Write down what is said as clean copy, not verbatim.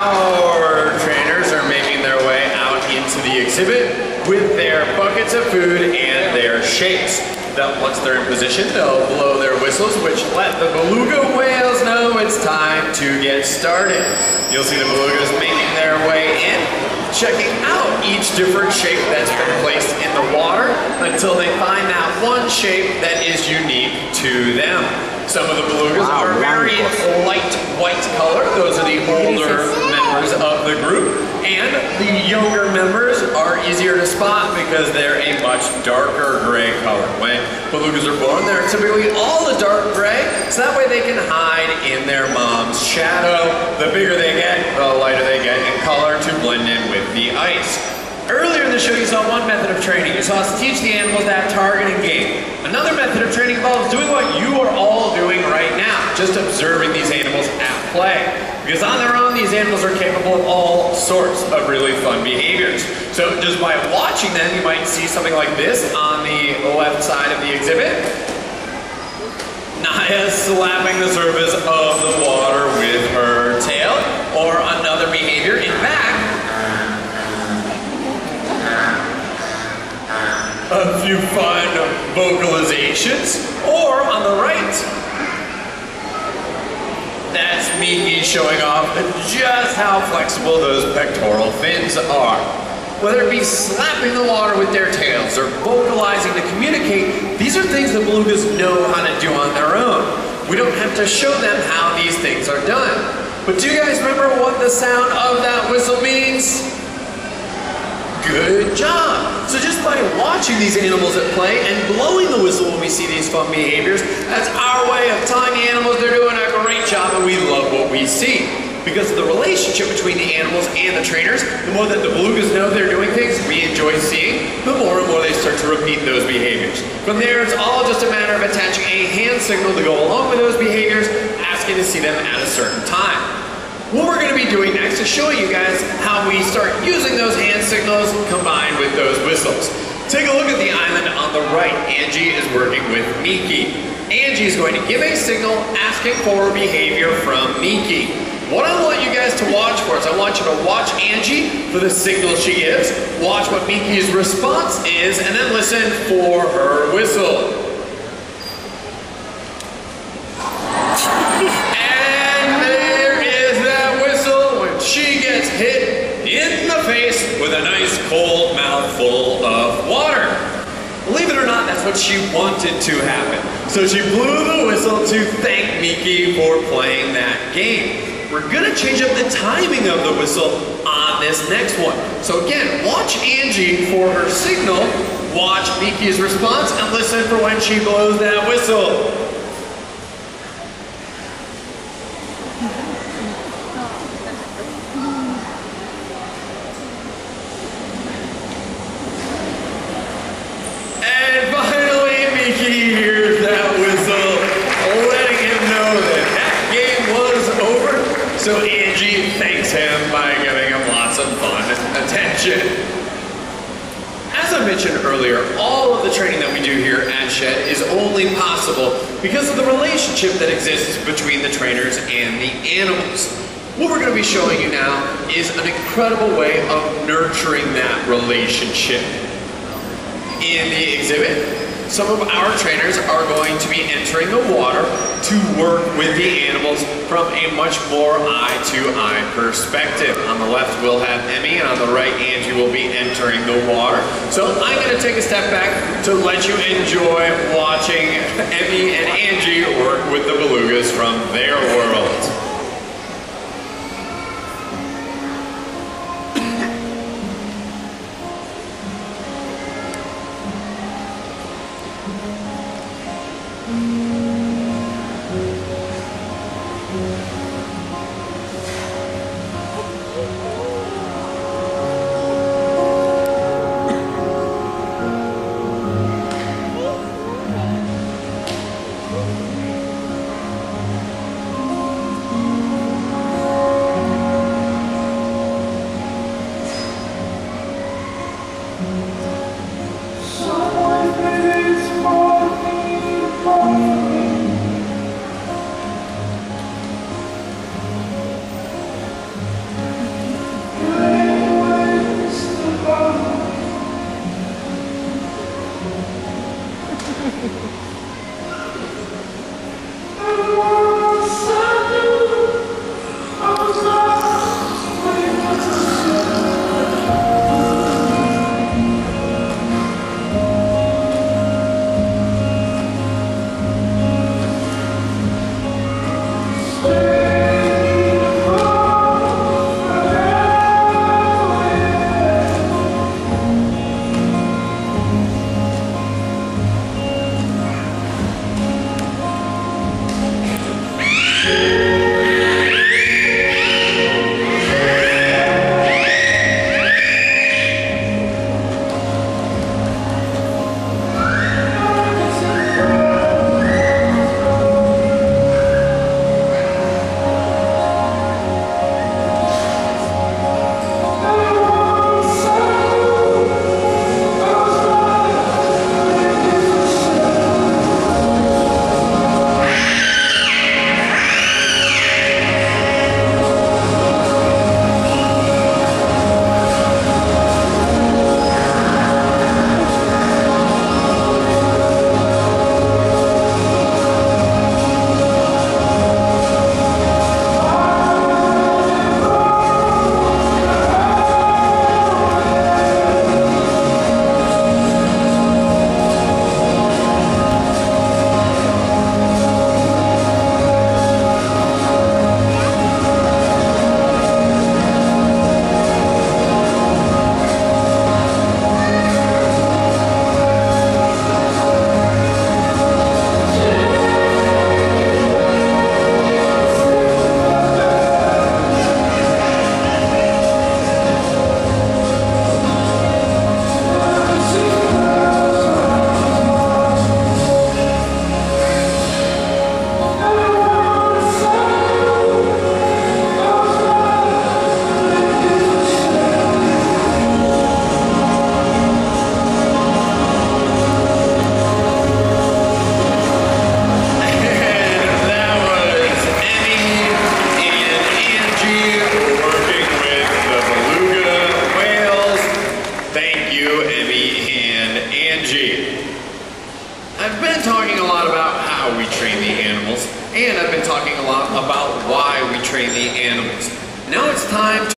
Our trainers are making their way out into the exhibit with their buckets of food and their shakes. That once they're in position, they'll blow their whistles, which let the beluga whales know it's time to get started. You'll see the belugas making their way in, checking out each different shape that's been placed in the water until they find that one shape that is unique to them. Some of the belugas are very light white color. Those are the older members of the group. And the younger members are easier to spot because they're a much darker gray color. When belugas are born, they're typically all a dark gray, so that way they can hide in their mom's shadow. The bigger they get, the lighter they get in color to blend in with the ice. Earlier in the show, you saw one method of training. You saw us teach the animals that targeting game. Another method of training involves doing what you are all doing right now, just observing these animals at play. Because on their own, these animals are capable of all sorts of really fun behaviors. So just by watching them, you might see something like this on the left side of the exhibit. Naya slapping the surface of the water with her tail, or another behavior in back. A few fun vocalizations, or on the right, that's Miki showing off just how flexible those pectoral fins are. Whether it be slapping the water with their tails or vocalizing to communicate, these are things the belugas know how to do on their own. We don't have to show them how these things are done. But do you guys remember what the sound of that whistle means? Good job! So just by watching these animals at play and blowing the whistle when we see these fun behaviors, that's our way of telling the animals they're doing a great job and we love what we see. Because of the relationship between the animals and the trainers, the more that the belugas know they're doing things we enjoy seeing, the more and more they start to repeat those behaviors. From there, it's all just a matter of attaching a hand signal to go along with those behaviors, asking to see them at a certain time. What we're going to be doing next is showing you guys how we start using those hand signals combined with those whistles. Take a look at the island on the right. Angie is working with Miki. Angie is going to give a signal asking for behavior from Miki. What I want you guys to watch for is I want you to watch Angie for the signal she gives, watch what Miki's response is, and then listen for her whistle. She gets hit in the face with a nice cold mouthful of water. Believe it or not, that's what she wanted to happen. So she blew the whistle to thank Miki for playing that game. We're gonna change up the timing of the whistle on this next one. So again, watch Angie for her signal, watch Miki's response, and listen for when she blows that whistle. So Angie thanks him by giving him lots of fun attention. As I mentioned earlier, all of the training that we do here at Shed is only possible because of the relationship that exists between the trainers and the animals. What we're going to be showing you now is an incredible way of nurturing that relationship. In the exhibit, some of our trainers are going to be entering the water to work with the animals from a much more eye-to-eye perspective. On the left, we'll have Emmy, and on the right, Angie will be entering the water. So I'm going to take a step back to let you enjoy watching Emmy and Angie work with the belugas from their world. you, Emmy, and Angie. I've been talking a lot about how we train the animals, and I've been talking a lot about why we train the animals. Now it's time to